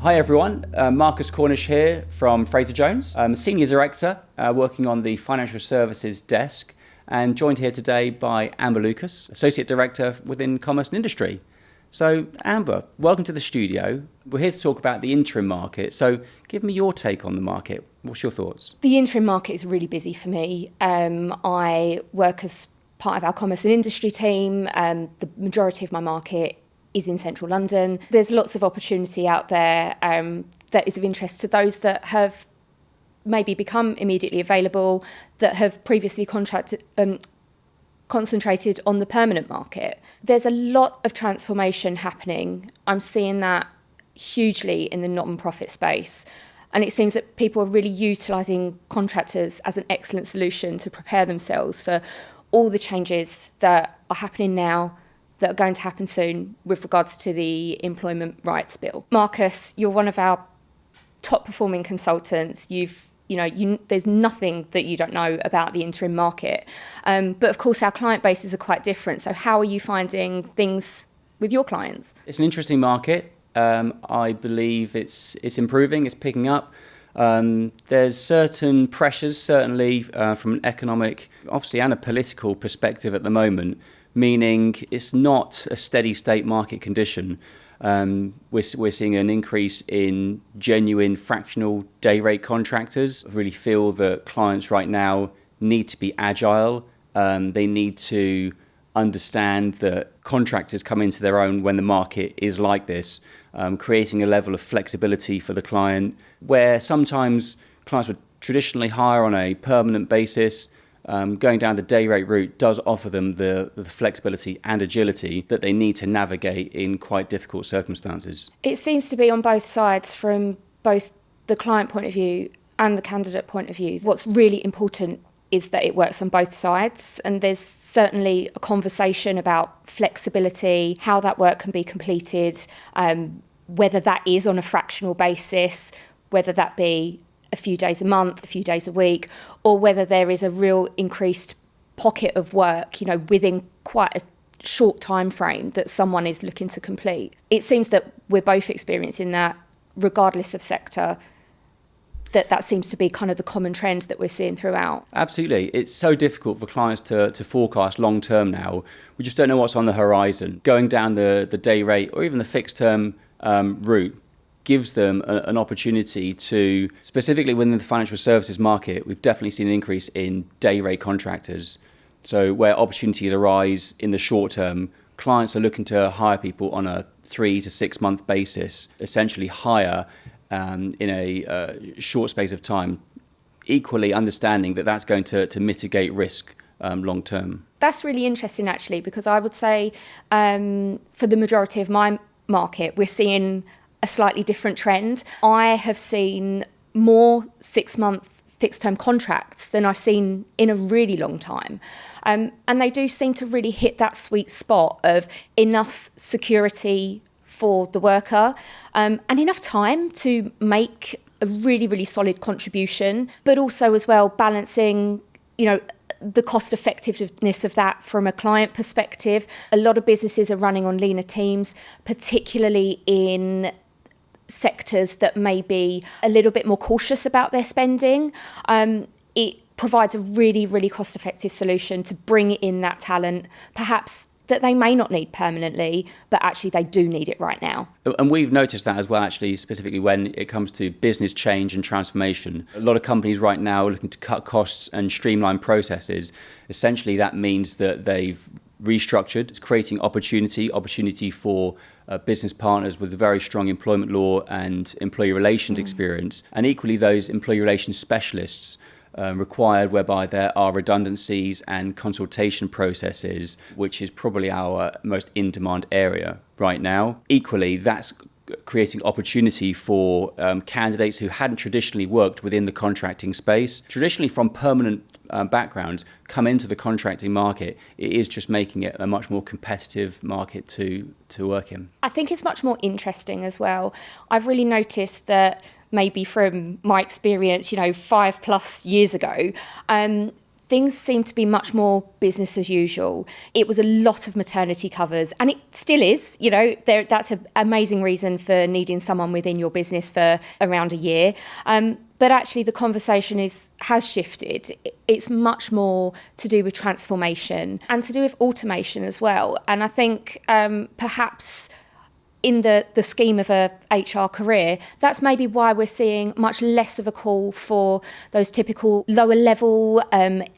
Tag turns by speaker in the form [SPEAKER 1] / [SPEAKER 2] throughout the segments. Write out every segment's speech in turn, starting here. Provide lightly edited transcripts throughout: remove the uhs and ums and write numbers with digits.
[SPEAKER 1] Hi everyone, Marcus Cornish here from Fraser Jones. I'm a Senior Director working on the Financial Services desk and joined here today by Amber Lucas, Associate Director within Commerce and Industry. So Amber, welcome to the studio. We're here to talk about the interim market. So give me your take on the market. What's your thoughts?
[SPEAKER 2] The interim market is really busy for me. I work as part of our Commerce and Industry team. The majority of my market is in central London. There's lots of opportunity out there that is of interest to those that have maybe become immediately available, that have previously concentrated on the permanent market. There's a lot of transformation happening. I'm seeing that hugely in the not-for-profit space. And it seems that people are really utilising contractors as an excellent solution to prepare themselves for all the changes that are happening now, that are going to happen soon with regards to the Employment Rights Bill. Marcus, you're one of our top performing consultants. There's nothing that you don't know about the interim market. But of course, our client bases are quite different. So how are you finding things with your clients?
[SPEAKER 1] It's an interesting market. I believe it's improving, it's picking up. There's certain pressures, certainly from an economic, obviously, and a political perspective at the moment, meaning it's not a steady state market condition. We're seeing an increase in genuine fractional day rate contractors. I really feel that clients right now need to be agile. They need to understand that contractors come into their own when the market is like this, creating a level of flexibility for the client, where sometimes clients would traditionally hire on a permanent basis. Going down the day rate route does offer them the flexibility and agility that they need to navigate in quite difficult circumstances.
[SPEAKER 2] It seems to be on both sides, from both the client point of view and the candidate point of view. What's really important is that it works on both sides, and there's certainly a conversation about flexibility, how that work can be completed, whether that is on a fractional basis, whether that be a few days a month, a few days a week, or whether there is a real increased pocket of work, within quite a short time frame that someone is looking to complete. It seems that we're both experiencing that, regardless of sector, that seems to be kind of the common trend that we're seeing throughout.
[SPEAKER 1] Absolutely. It's so difficult for clients to forecast long term now. We just don't know what's on the horizon. Going down the day rate or even the fixed term route gives them an opportunity to, specifically within the financial services market, we've definitely seen an increase in day rate contractors. So where opportunities arise in the short term, clients are looking to hire people on a 3 to 6 month basis, essentially hire in a short space of time, equally understanding that that's going to mitigate risk long term.
[SPEAKER 2] That's really interesting, actually, because I would say for the majority of my market, we're seeing a slightly different trend. I have seen more 6 month fixed term contracts than I've seen in a really long time. And they do seem to really hit that sweet spot of enough security for the worker and enough time to make a really, really solid contribution, but also as well balancing, the cost effectiveness of that from a client perspective. A lot of businesses are running on leaner teams, particularly in sectors that may be a little bit more cautious about their spending. It provides a really, really cost-effective solution to bring in that talent, perhaps that they may not need permanently, but actually they do need it right now.
[SPEAKER 1] And we've noticed that as well, actually, specifically when it comes to business change and transformation. A lot of companies right now are looking to cut costs and streamline processes. Essentially, that means that they've restructured. It's creating opportunity for business partners with a very strong employment law and employee relations experience, and equally those employee relations specialists required, whereby there are redundancies and consultation processes, which is probably our most in-demand area right now. Equally, that's creating opportunity for candidates who hadn't traditionally worked within the contracting space, traditionally from permanent backgrounds, come into the contracting market. It is just making it a much more competitive market to work in.
[SPEAKER 2] I think it's much more interesting as well. I've really noticed that maybe from my experience, 5+ years ago, things seem to be much more business as usual. It was a lot of maternity covers, and it still is. That's an amazing reason for needing someone within your business for around a year. But actually, the conversation has shifted. It's much more to do with transformation and to do with automation as well. And I think perhaps in the scheme of a HR career, that's maybe why we're seeing much less of a call for those typical lower level,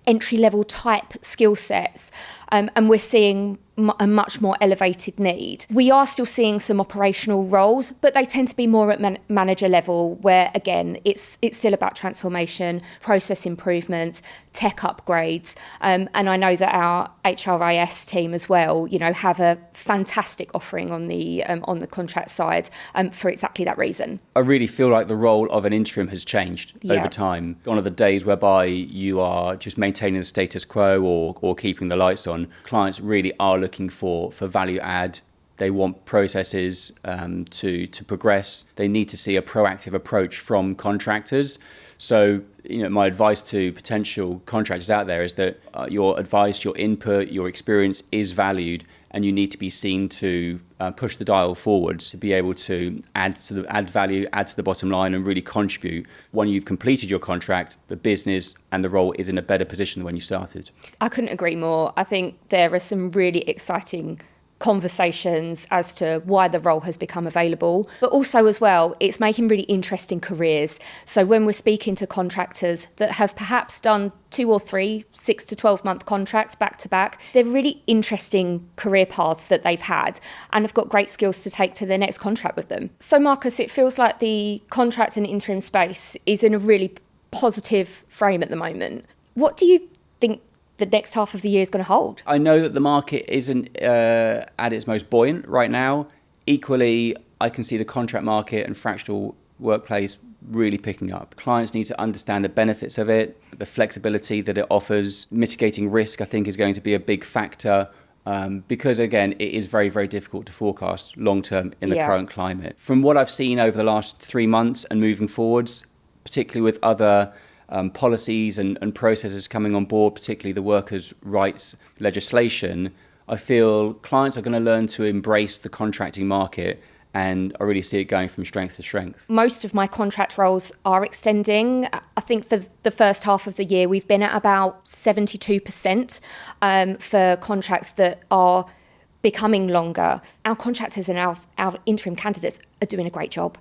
[SPEAKER 2] entry level type skill sets. And we're seeing a much more elevated need. We are still seeing some operational roles, but they tend to be more at manager level, where again, it's still about transformation, process improvements, tech upgrades. And I know that our HRIS team as well, have a fantastic offering on the contract side for exactly that reason.
[SPEAKER 1] I really feel like the role of an interim has changed over time. Gone are the days whereby you are just maintaining the status quo or keeping the lights on. Clients really are looking for value add. They want processes to progress. They need to see a proactive approach from contractors. So, my advice to potential contractors out there is that your advice, your input, your experience is valued, and you need to be seen to push the dial forwards to be able to add value, add to the bottom line, and really contribute. When you've completed your contract, the business and the role is in a better position than when you started.
[SPEAKER 2] I couldn't agree more. I think there are some really exciting conversations as to why the role has become available, but also as well, it's making really interesting careers. So when we're speaking to contractors that have perhaps done 2 or 3 6 to 12 month contracts back to back, they're really interesting career paths that they've had and have got great skills to take to their next contract with them. So Marcus, it feels like the contract and interim space is in a really positive frame at the moment. What do you think the next half of the year is going to hold?
[SPEAKER 1] I know that the market isn't at its most buoyant right now. Equally, I can see the contract market and fractional workplace really picking up. Clients need to understand the benefits of it, the flexibility that it offers. Mitigating risk, I think, is going to be a big factor because, again, it is very, very difficult to forecast long-term in the current climate. From what I've seen over the last 3 months and moving forwards, particularly with other policies and processes coming on board, particularly the workers' rights legislation, I feel clients are going to learn to embrace the contracting market, and I really see it going from strength to strength.
[SPEAKER 2] Most of my contract roles are extending. I think for the first half of the year, we've been at about 72% for contracts that are becoming longer. Our contractors and our interim candidates are doing a great job.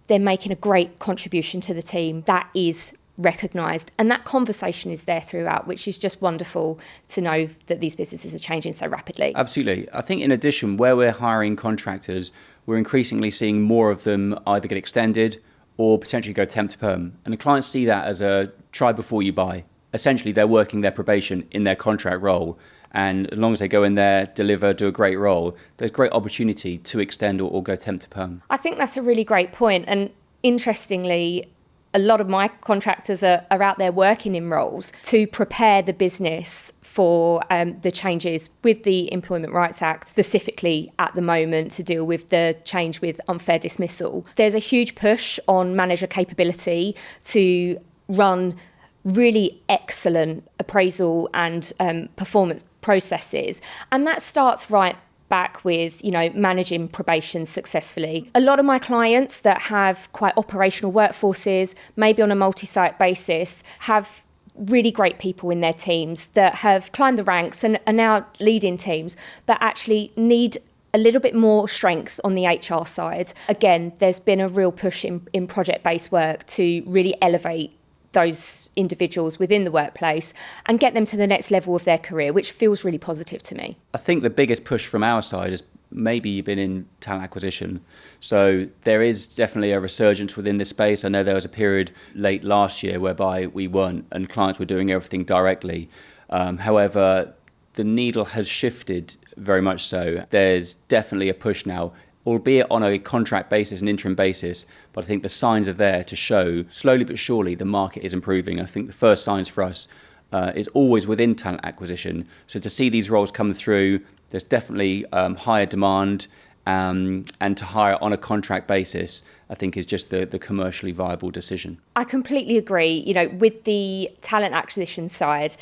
[SPEAKER 2] They're making a great contribution to the team. That is recognised, and that conversation is there throughout, which is just wonderful to know that these businesses are changing so rapidly.
[SPEAKER 1] Absolutely. I think in addition, where we're hiring contractors, we're increasingly seeing more of them either get extended or potentially go temp to perm, and the clients see that as a try before you buy. Essentially, they're working their probation in their contract role, and as long as they go in there, deliver, do a great role, there's great opportunity to extend or go temp to perm.
[SPEAKER 2] I think that's a really great point, and interestingly, a lot of my contractors are out there working in roles to prepare the business for the changes with the Employment Rights Act, specifically at the moment to deal with the change with unfair dismissal. There's a huge push on manager capability to run really excellent appraisal and performance processes. And that starts right back with, managing probation successfully. A lot of my clients that have quite operational workforces, maybe on a multi-site basis, have really great people in their teams that have climbed the ranks and are now leading teams, but actually need a little bit more strength on the HR side. Again, there's been a real push in project-based work to really elevate those individuals within the workplace and get them to the next level of their career, which feels really positive to me.
[SPEAKER 1] I think the biggest push from our side has maybe been in talent acquisition. So there is definitely a resurgence within this space. I know there was a period late last year whereby we weren't, and clients were doing everything directly. However, the needle has shifted very much so. There's definitely a push now, albeit on a contract basis, an interim basis, but I think the signs are there to show slowly but surely the market is improving. I think the first signs for us is always within talent acquisition. So to see these roles come through, there's definitely higher demand, and to hire on a contract basis, I think is just the commercially viable decision.
[SPEAKER 2] I completely agree. With the talent acquisition side,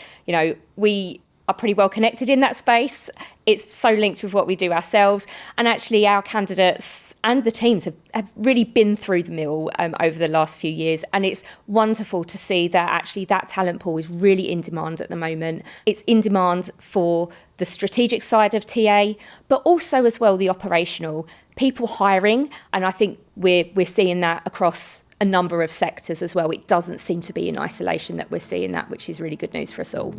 [SPEAKER 2] we are pretty well connected in that space. It's so linked with what we do ourselves. And actually our candidates and the teams have really been through the mill over the last few years. And it's wonderful to see that actually that talent pool is really in demand at the moment. It's in demand for the strategic side of TA, but also as well the operational. People hiring, and I think we're seeing that across a number of sectors as well. It doesn't seem to be in isolation that we're seeing that, which is really good news for us all.